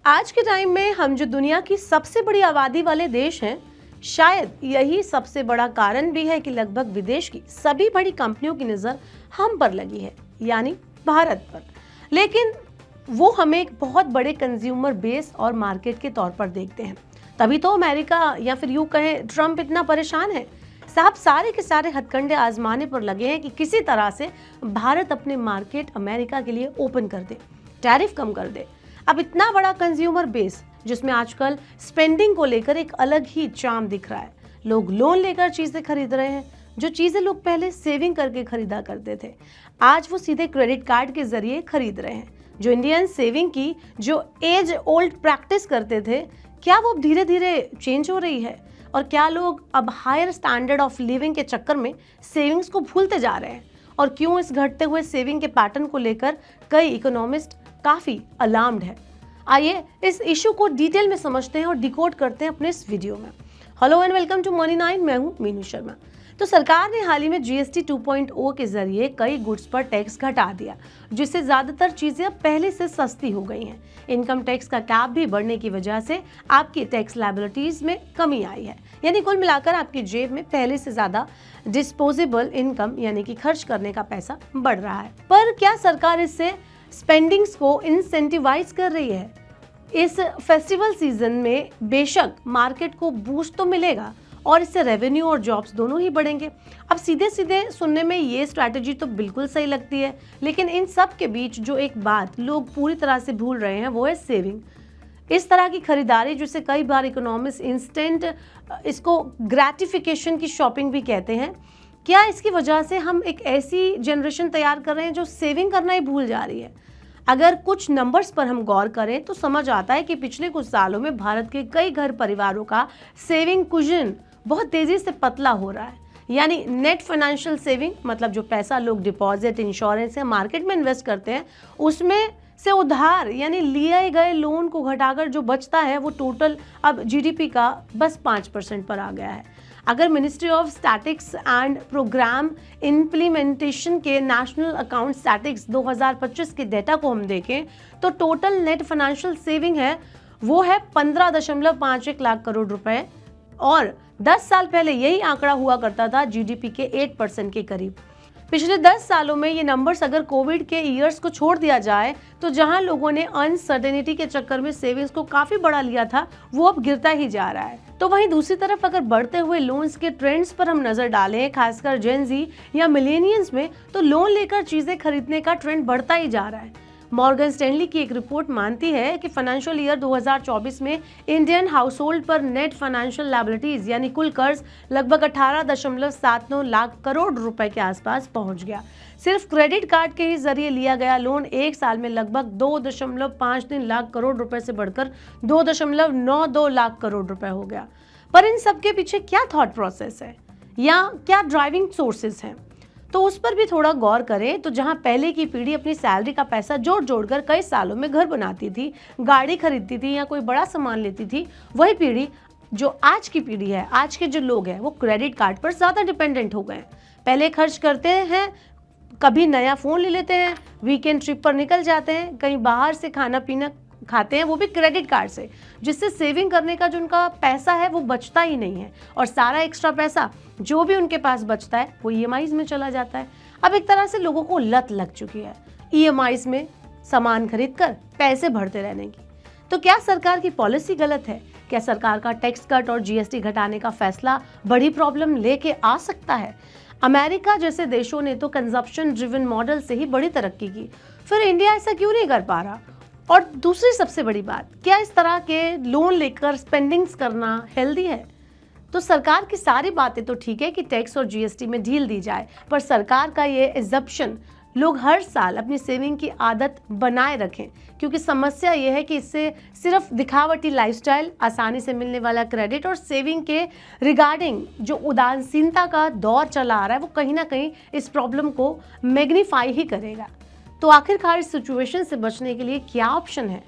आज के टाइम में हम जो दुनिया की सबसे बड़ी आबादी वाले देश हैं, शायद यही सबसे बड़ा कारण भी है कि लगभग विदेश की सभी बड़ी कंपनियों की नज़र हम पर लगी है, यानी भारत पर। लेकिन वो हमें एक बहुत बड़े कंज्यूमर बेस और मार्केट के तौर पर देखते हैं। तभी तो अमेरिका या फिर यूं कहें ट्रंप इतना परेशान है। साहब सारे के सारे हथकंडे आजमाने पर लगे हैं कि किसी तरह से भारत अपने मार्केट अमेरिका के लिए ओपन कर दे, टैरिफ कम कर दे। अब इतना बड़ा कंज्यूमर बेस जिसमें आजकल स्पेंडिंग को लेकर एक अलग ही चार्म दिख रहा है। लोग लोन लेकर चीजें खरीद रहे हैं। जो चीजें लोग पहले सेविंग करके खरीदा करते थे, आज वो सीधे क्रेडिट कार्ड के जरिए खरीद रहे हैं। जो इंडियन सेविंग की जो एज ओल्ड प्रैक्टिस करते थे, क्या वो धीरे धीरे चेंज हो रही है? और क्या लोग अब हायर स्टैंडर्ड ऑफ लिविंग के चक्कर में सेविंग्स को भूलते जा रहे हैं? और क्यों इस घटते हुए सेविंग के पैटर्न को लेकर कई इकोनॉमिस्ट काफी अलार्म्ड है? आइए इस इशू को डिटेल में समझते हैं और डिकोड करते हैं अपने इस वीडियो में। Hello and welcome to money 9। मैं हूं मीनू शर्मा। तो सरकार ने हाल ही में जीएसटी 2.0 के जरिए कई गुड्स पर टैक्स घटा दिया, जिससे ज्यादातर चीजें अब पहले से सस्ती हो गई हैं। इनकम टैक्स का कैप भी बढ़ने की वजह से आपकी टैक्स लायबिलिटीज में कमी आई है, यानी कुल मिलाकर आपकी जेब में पहले से ज्यादा डिस्पोजेबल इनकम यानी कि खर्च करने का पैसा बढ़ रहा है। पर क्या सरकार इससे स्पेंडिंग्स को इंसेंटिवाइज कर रही है? इस फेस्टिवल सीजन में बेशक मार्केट को बूस्ट तो मिलेगा और इससे रेवेन्यू और जॉब्स दोनों ही बढ़ेंगे। अब सीधे सीधे सुनने में ये स्ट्रैटेजी तो बिल्कुल सही लगती है, लेकिन इन सब के बीच जो एक बात लोग पूरी तरह से भूल रहे हैं वो है सेविंग। इस तरह की खरीदारी जिसे कई बार इकोनॉमिस्ट इंस्टेंट इसको ग्रेटिफिकेशन की शॉपिंग भी कहते हैं, क्या इसकी वजह से हम एक ऐसी जनरेशन तैयार कर रहे हैं जो सेविंग करना ही भूल जा रही है? अगर कुछ नंबर्स पर हम गौर करें तो समझ आता है कि पिछले कुछ सालों में भारत के कई घर परिवारों का सेविंग कुशन बहुत तेजी से पतला हो रहा है। यानी नेट फाइनेंशियल सेविंग मतलब जो पैसा लोग डिपॉजिट, इंश्योरेंस या मार्केट में इन्वेस्ट करते हैं, उसमें से उधार यानी लिए गए लोन को घटाकर जो बचता है वो टोटल अब जीडीपी का बस 5% पर आ गया है। अगर ministry of statistics and programme implementation के नेशनल अकाउंट स्टैटिक्स 2025 के डेटा को हम देखें तो टोटल नेट फाइनेंशियल सेविंग है वो है 15.51 लाख करोड़ रुपए, और 10 साल पहले यही आंकड़ा हुआ करता था जीडीपी के 8% के करीब। पिछले 10 सालों में ये नंबर्स अगर कोविड के ईयर्स को छोड़ दिया जाए तो जहां लोगों ने अनसर्टेनिटी के चक्कर में सेविंग्स को काफी बढ़ा लिया था, वो अब गिरता ही जा रहा है। तो वहीं दूसरी तरफ अगर बढ़ते हुए लोन्स के ट्रेंड्स पर हम नजर डालें, खासकर जेन जी या मिलेनियंस में, तो लोन लेकर चीजें खरीदने का ट्रेंड बढ़ता ही जा रहा है। मॉर्गन स्टैनली की एक रिपोर्ट मानती है कि फाइनेंशियल ईयर 2024 में इंडियन हाउसहोल्ड पर नेट फाइनेंशियल लायबिलिटीज यानी कुल कर्ज लगभग 18.79 लाख करोड़ रुपए के आसपास पहुंच गया। सिर्फ क्रेडिट कार्ड के ही जरिए लिया गया लोन एक साल में लगभग 2.53 लाख करोड़ रुपए से बढ़कर 2.92 लाख करोड़ रुपए हो गया। पर इन सब के पीछे क्या थॉट प्रोसेस है या क्या ड्राइविंग सोर्सेस हैं, तो उस पर भी थोड़ा गौर करें। तो जहां पहले की पीढ़ी अपनी सैलरी का पैसा जोड़ जोड़कर कई सालों में घर बनाती थी, गाड़ी खरीदती थी या कोई बड़ा सामान लेती थी, वही पीढ़ी जो आज की पीढ़ी है, आज के जो लोग हैं, वो क्रेडिट कार्ड पर ज़्यादा डिपेंडेंट हो गए। पहले खर्च करते हैं, कभी नया फ़ोन ले लेते हैं, वीकेंड ट्रिप पर निकल जाते हैं, कहीं बाहर से खाना पीना खाते हैं, वो भी क्रेडिट कार्ड से, जिससे सेविंग करने का जो उनका पैसा है वो बचता ही नहीं है, और सारा एक्स्ट्रा पैसा जो भी उनके पास बचता है वो ईएमआईज में चला जाता है। अब एक तरह से लोगों को लत लग चुकी है ईएमआईज में सामान खरीद कर पैसे भरते रहने की। तो क्या सरकार की पॉलिसी गलत है? क्या सरकार का टैक्स कट और जीएसटी घटाने का फैसला बड़ी प्रॉब्लम लेके आ सकता है? अमेरिका जैसे देशों ने तो कंजप्शन ड्रिवन मॉडल से ही बड़ी तरक्की की, फिर इंडिया ऐसा क्यों नहीं कर पा रहा? और दूसरी सबसे बड़ी बात, क्या इस तरह के लोन लेकर स्पेंडिंग्स करना हेल्दी है? तो सरकार की सारी बातें तो ठीक है कि टैक्स और जीएसटी में ढील दी जाए, पर सरकार का ये एग्जम्पशन लोग हर साल अपनी सेविंग की आदत बनाए रखें, क्योंकि समस्या ये है कि इससे सिर्फ दिखावटी लाइफस्टाइल, आसानी से मिलने वाला क्रेडिट और सेविंग के रिगार्डिंग जो उदासीनता का दौर चला आ रहा है, वो कहीं ना कहीं इस प्रॉब्लम को मैग्नीफाई ही करेगा। तो आखिरकार इस सिचुएशन से बचने के लिए क्या ऑप्शन है?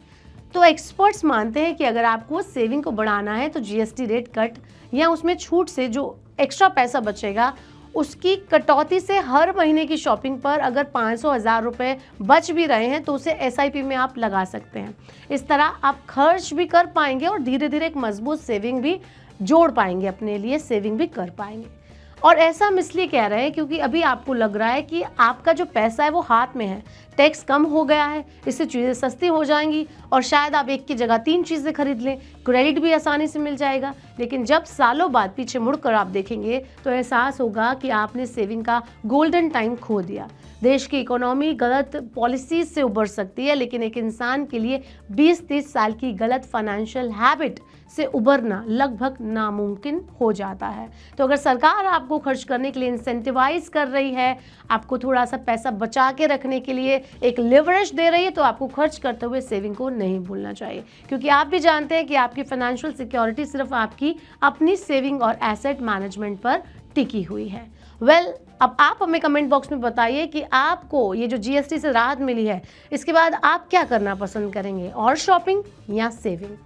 तो एक्सपर्ट्स मानते हैं कि अगर आपको सेविंग को बढ़ाना है तो जीएसटी रेट कट या उसमें छूट से जो एक्स्ट्रा पैसा बचेगा उसकी कटौती से हर महीने की शॉपिंग पर अगर 500,000 रुपये बच भी रहे हैं तो उसे एसआईपी में आप लगा सकते हैं। इस तरह आप खर्च भी कर पाएंगे और धीरे धीरे एक मजबूत सेविंग भी जोड़ पाएंगे, अपने लिए सेविंग भी कर पाएंगे। और ऐसा हम इसलिए कह रहे हैं क्योंकि अभी आपको लग रहा है कि आपका जो पैसा है वो हाथ में है, टैक्स कम हो गया है, इससे चीज़ें सस्ती हो जाएंगी और शायद आप एक की जगह 3 चीज़ें खरीद लें, क्रेडिट भी आसानी से मिल जाएगा। लेकिन जब सालों बाद पीछे मुड़कर आप देखेंगे तो एहसास होगा कि आपने सेविंग का गोल्डन टाइम खो दिया। देश की इकोनॉमी गलत पॉलिसीज से उबर सकती है, लेकिन एक इंसान के लिए 20-30 साल की गलत फाइनेंशियल हैबिट से उबरना लगभग नामुमकिन हो जाता है। तो अगर सरकार आपको खर्च करने के लिए इंसेंटिवाइज कर रही है, आपको थोड़ा सा पैसा बचा के रखने के लिए एक लिवरेज दे रही है, तो आपको खर्च करते हुए सेविंग को नहीं भूलना चाहिए, क्योंकि आप भी जानते हैं कि आपकी फाइनेंशियल सिक्योरिटी सिर्फ आपकी अपनी सेविंग और एसेट मैनेजमेंट पर टिकी हुई है। अब आप हमें कमेंट बॉक्स में बताइए कि आपको ये जो जीएसटी से राहत मिली है, इसके बाद आप क्या करना पसंद करेंगे, और शॉपिंग या सेविंग।